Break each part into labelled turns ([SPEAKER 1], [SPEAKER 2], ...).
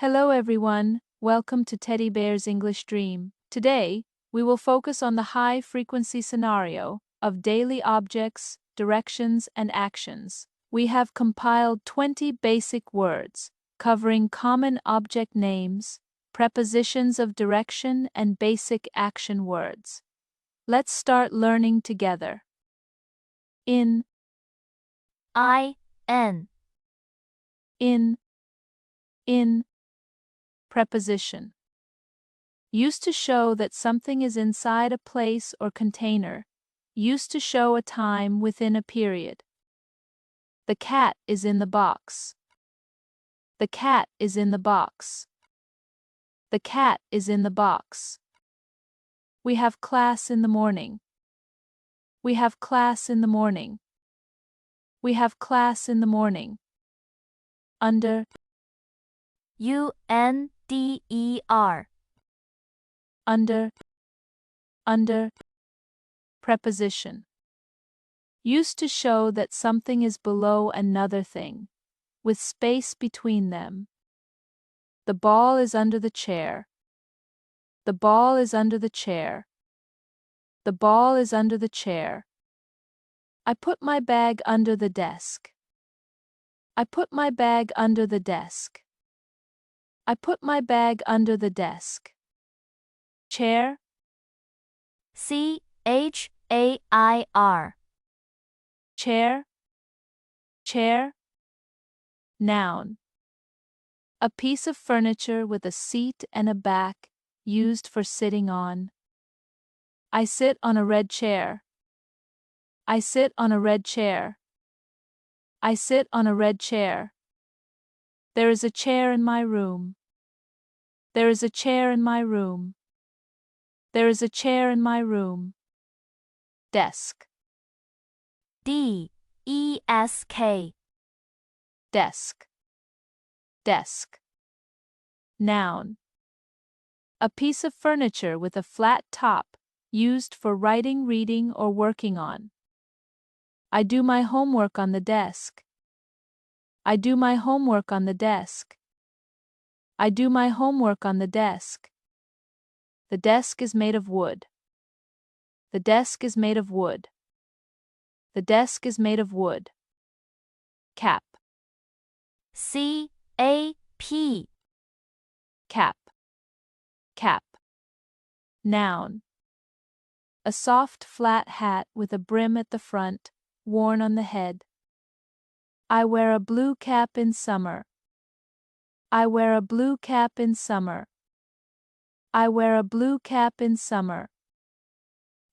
[SPEAKER 1] Hello everyone, welcome to Teddy Bear's English Dream. Today, we will focus on the high-frequency scenario of daily objects, directions, and actions. We have compiled 20 basic words, covering common object names, prepositions of direction, and basic action words. Let's start learning together. In,
[SPEAKER 2] in,
[SPEAKER 1] in, preposition. Used to show that something is inside a place or container. Used to show a time within a period. The cat is in the box. The cat is in the box. The cat is in the box. We have class in the morning. We have class in the morning. We have class in the morning. Under,
[SPEAKER 2] under,
[SPEAKER 1] under, preposition. Used to show that something is below another thing, with space between them. The ball is under the chair. The ball is under the chair. The ball is under the chair. I put my bag under the desk. I put my bag under the desk. I put my bag under the desk. Chair,
[SPEAKER 2] chair,
[SPEAKER 1] chair, chair. Noun. A piece of furniture with a seat and a back, used for sitting on. I sit on a red chair. I sit on a red chair. I sit on a red chair. There is a chair in my room. There is a chair in my room. There is a chair in my room. Desk.
[SPEAKER 2] desk,
[SPEAKER 1] Desk. Desk. Noun. A piece of furniture with a flat top, used for writing, reading, or working on. I do my homework on the desk. I do my homework on the desk. I do my homework on the desk. The desk is made of wood. The desk is made of wood. The desk is made of wood. Cap.
[SPEAKER 2] cap,
[SPEAKER 1] Cap. Cap. Noun. A soft flat hat with a brim at the front, worn on the head. I wear a blue cap in summer. I wear a blue cap in summer. I wear a blue cap in summer.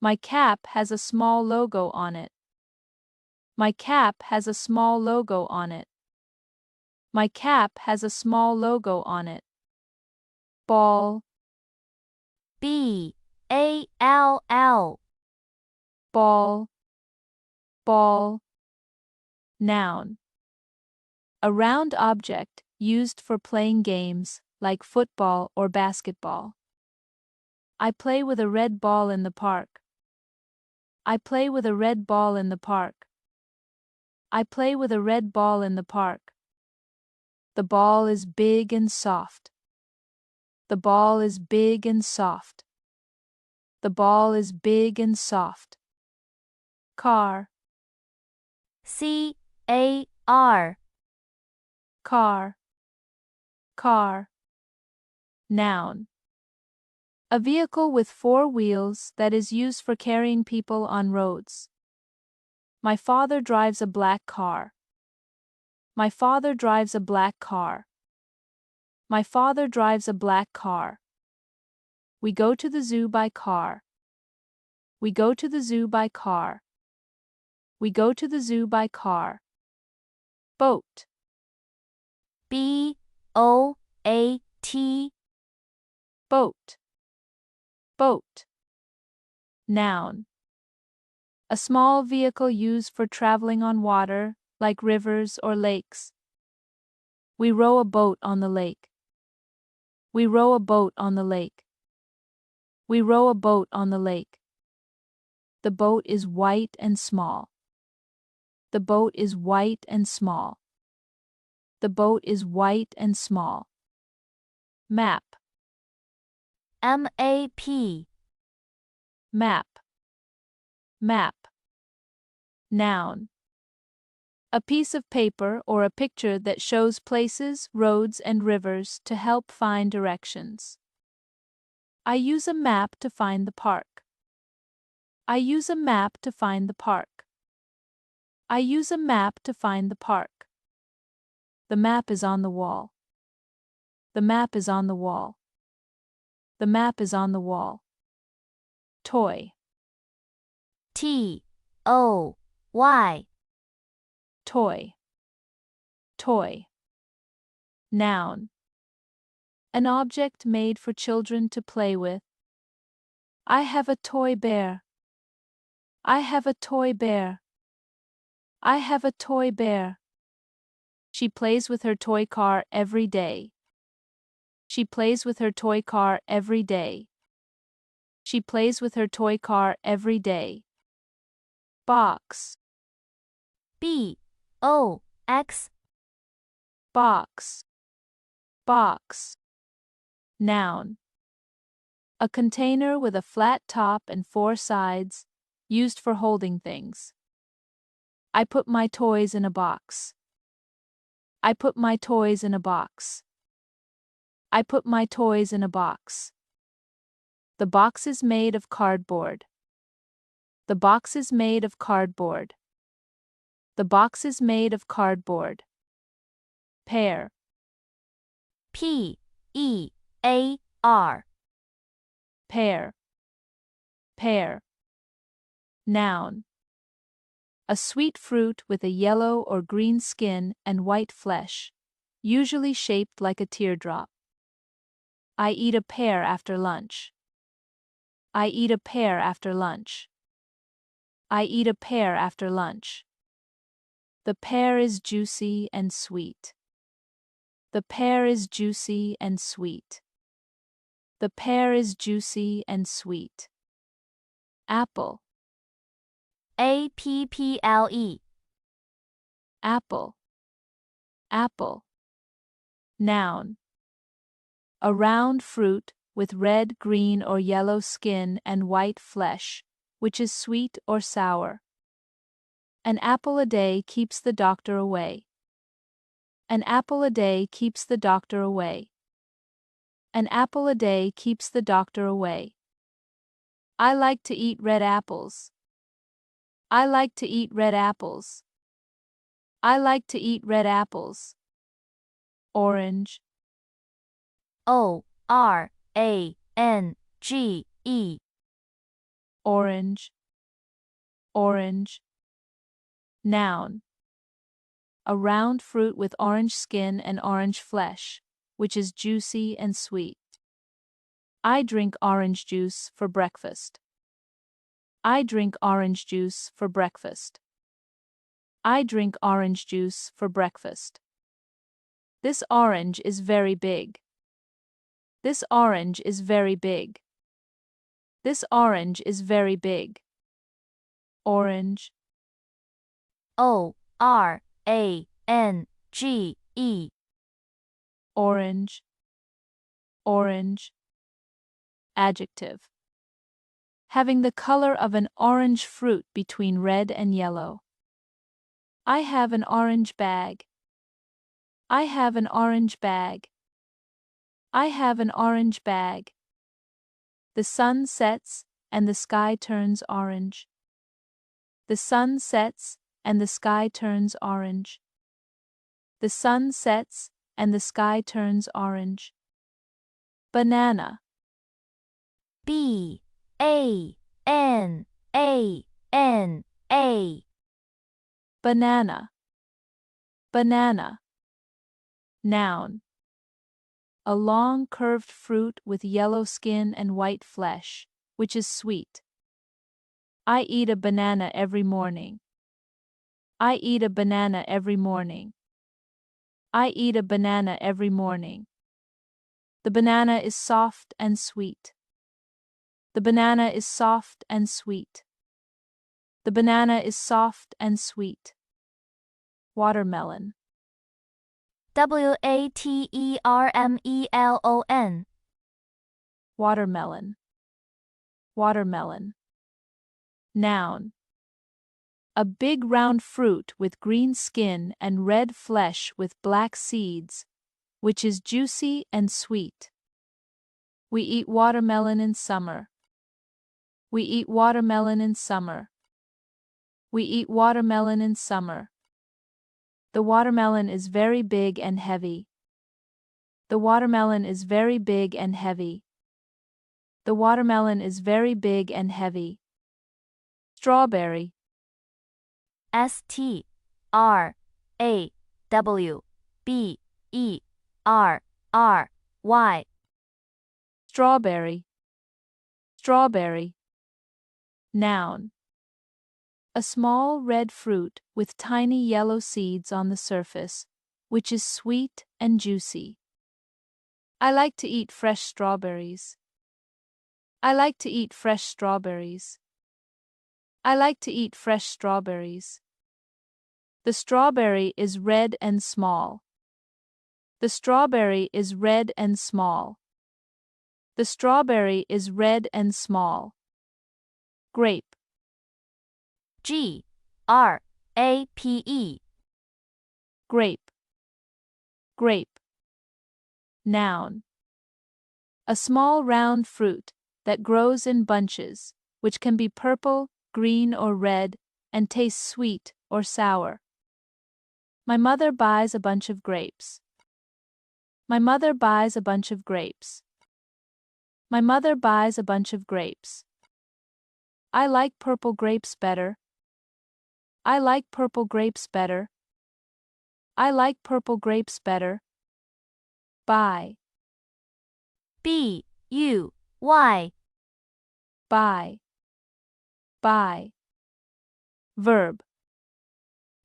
[SPEAKER 1] My cap has a small logo on it. My cap has a small logo on it. My cap has a small logo on it. Ball.
[SPEAKER 2] ball,
[SPEAKER 1] Ball. Ball. Noun. A round object used for playing games like football or basketball. I play with a red ball in the park. I play with a red ball in the park. I play with a red ball in the park. The ball is big and soft. The ball is big and soft. The ball is big and soft. Car.
[SPEAKER 2] car,
[SPEAKER 1] Car. Car. Noun. A vehicle with 4 wheels that is used for carrying people on roads. My father drives a black car. My father drives a black car. My father drives a black car. We go to the zoo by car. We go to the zoo by car. We go to the zoo by car. Boat.
[SPEAKER 2] boat,
[SPEAKER 1] Boat. Boat. Noun. A small vehicle used for traveling on water, like rivers or lakes. We row a boat on the lake. We row a boat on the lake. We row a boat on the lake. The boat is white and small. The boat is white and small. The boat is white and small. Map.
[SPEAKER 2] M-A-P.
[SPEAKER 1] Map. Map. Noun. A piece of paper or a picture that shows places, roads, and rivers to help find directions. I use a map to find the park. I use a map to find the park. I use a map to find the park. The map is on the wall. The map is on the wall. The map is on the wall. Toy.
[SPEAKER 2] T-O-Y.
[SPEAKER 1] Toy. Toy. Noun. An object made for children to play with. I have a toy bear. I have a toy bear. I have a toy bear. She plays with her toy car every day. She plays with her toy car every day. She plays with her toy car every day. Box.
[SPEAKER 2] B-O-X.
[SPEAKER 1] Box. Box. Noun. A container with a flat top and 4 sides, used for holding things. I put my toys in a box. I put my toys in a box. I put my toys in a box. The box is made of cardboard. The box is made of cardboard. The box is made of cardboard. Pear.
[SPEAKER 2] P-E-A-R.
[SPEAKER 1] Pear. Pear. Noun. A sweet fruit with a yellow or green skin and white flesh, usually shaped like a teardrop. I eat a pear after lunch. I eat a pear after lunch. I eat a pear after lunch. The pear is juicy and sweet. The pear is juicy and sweet. The pear is juicy and sweet. Apple.
[SPEAKER 2] A-P-P-L-E.
[SPEAKER 1] Apple. Apple. Noun. A round fruit with red, green, or yellow skin and white flesh, which is sweet or sour. An apple a day keeps the doctor away. An apple a day keeps the doctor away. An apple a day keeps the doctor away. I like to eat red apples. I like to eat red apples. I like to eat red apples. Orange.
[SPEAKER 2] O-R-A-N-G-E.
[SPEAKER 1] Orange. Orange. Noun. A round fruit with orange skin and orange flesh, which is juicy and sweet. I drink orange juice for breakfast. I drink orange juice for breakfast. I drink orange juice for breakfast. This orange is very big. This orange is very big. This orange is very big. Orange.
[SPEAKER 2] O-R-A-N-G-E.
[SPEAKER 1] Orange. Orange. Adjective. Having the color of an orange fruit between red and yellow. I have an orange bag. I have an orange bag. I have an orange bag. The sun sets and the sky turns orange. The sun sets and the sky turns orange. The sun sets and the sky turns orange. Banana.
[SPEAKER 2] B-A-N-A-N-A.
[SPEAKER 1] Banana. Banana. Noun. A long curved fruit with yellow skin and white flesh, which is sweet. I eat a banana every morning. I eat a banana every morning. I eat a banana every morning. The banana is soft and sweet. The banana is soft and sweet. The banana is soft and sweet. Watermelon.
[SPEAKER 2] watermelon.
[SPEAKER 1] Watermelon. Watermelon. Noun. A big round fruit with green skin and red flesh with black seeds, which is juicy and sweet. We eat watermelon in summer. We eat watermelon in summer. We eat watermelon in summer. The watermelon is very big and heavy. The watermelon is very big and heavy. The watermelon is very big and heavy. Strawberry.
[SPEAKER 2] STRAWBERRY.
[SPEAKER 1] Strawberry. Strawberry. Noun. A small red fruit with tiny yellow seeds on the surface, which is sweet and juicy. I like to eat fresh strawberries. I like to eat fresh strawberries. I like to eat fresh strawberries. The strawberry is red and small. The strawberry is red and small. The strawberry is red and small. Grape.
[SPEAKER 2] GRAPE.
[SPEAKER 1] Grape. Grape. Noun. A small round fruit that grows in bunches, which can be purple, green, or red, and tastes sweet or sour. My mother buys a bunch of grapes. My mother buys a bunch of grapes. My mother buys a bunch of grapes. I like purple grapes better. I like purple grapes better. I like purple grapes better. Buy.
[SPEAKER 2] BUY.
[SPEAKER 1] Buy. Buy. Verb.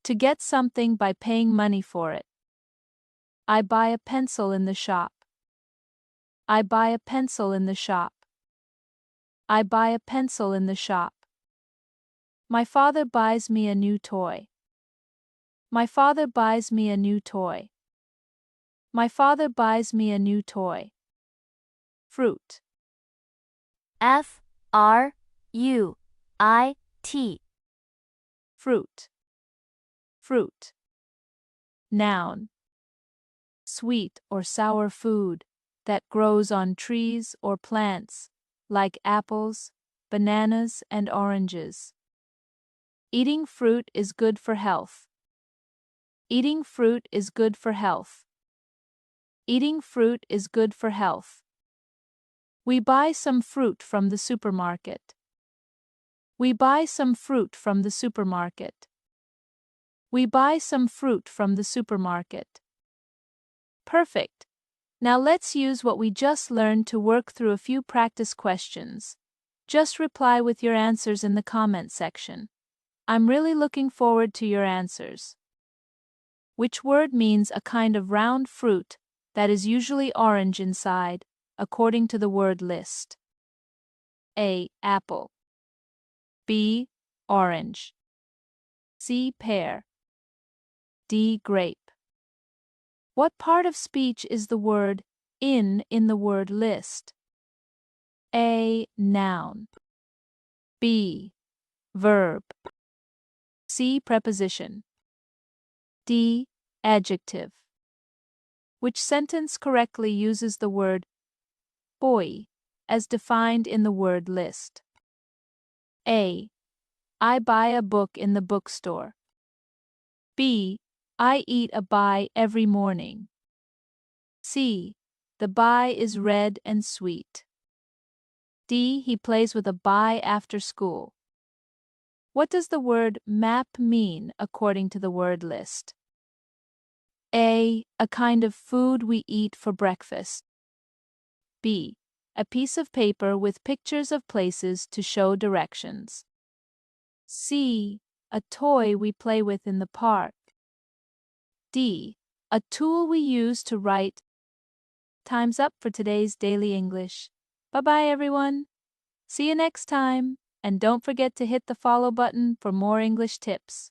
[SPEAKER 1] To get something by paying money for it. I buy a pencil in the shop. I buy a pencil in the shop. I buy a pencil in the shop. My father buys me a new toy. My father buys me a new toy. My father buys me a new toy. Fruit.
[SPEAKER 2] FRUIT.
[SPEAKER 1] Fruit. Fruit. Noun. Sweet or sour food that grows on trees or plants, like apples, bananas, and oranges. Eating fruit is good for health. Eating fruit is good for health. Eating fruit is good for health. We buy some fruit from the supermarket. We buy some fruit from the supermarket. We buy some fruit from the supermarket. Perfect. Now let's use what we just learned to work through a few practice questions. Just reply with your answers in the comment section. I'm really looking forward to your answers. Which word means a kind of round fruit that is usually orange inside, according to the word list? A. Apple. B. Orange. C. Pear. D. Grape. What part of speech is the word in the word list? A. Noun. B. Verb. C. Preposition. D. Adjective. Which sentence correctly uses the word boy as defined in the word list? A. I buy a book in the bookstore. B. I eat a bye every morning. C. The bye is red and sweet. D. He plays with a bye after school. What does the word map mean according to the word list? A. A kind of food we eat for breakfast. B. A piece of paper with pictures of places to show directions. C. A toy we play with in the park. D. A tool we use to write. Time's up for today's Daily English. Bye-bye, everyone. See you next time, and don't forget to hit the follow button for more English tips.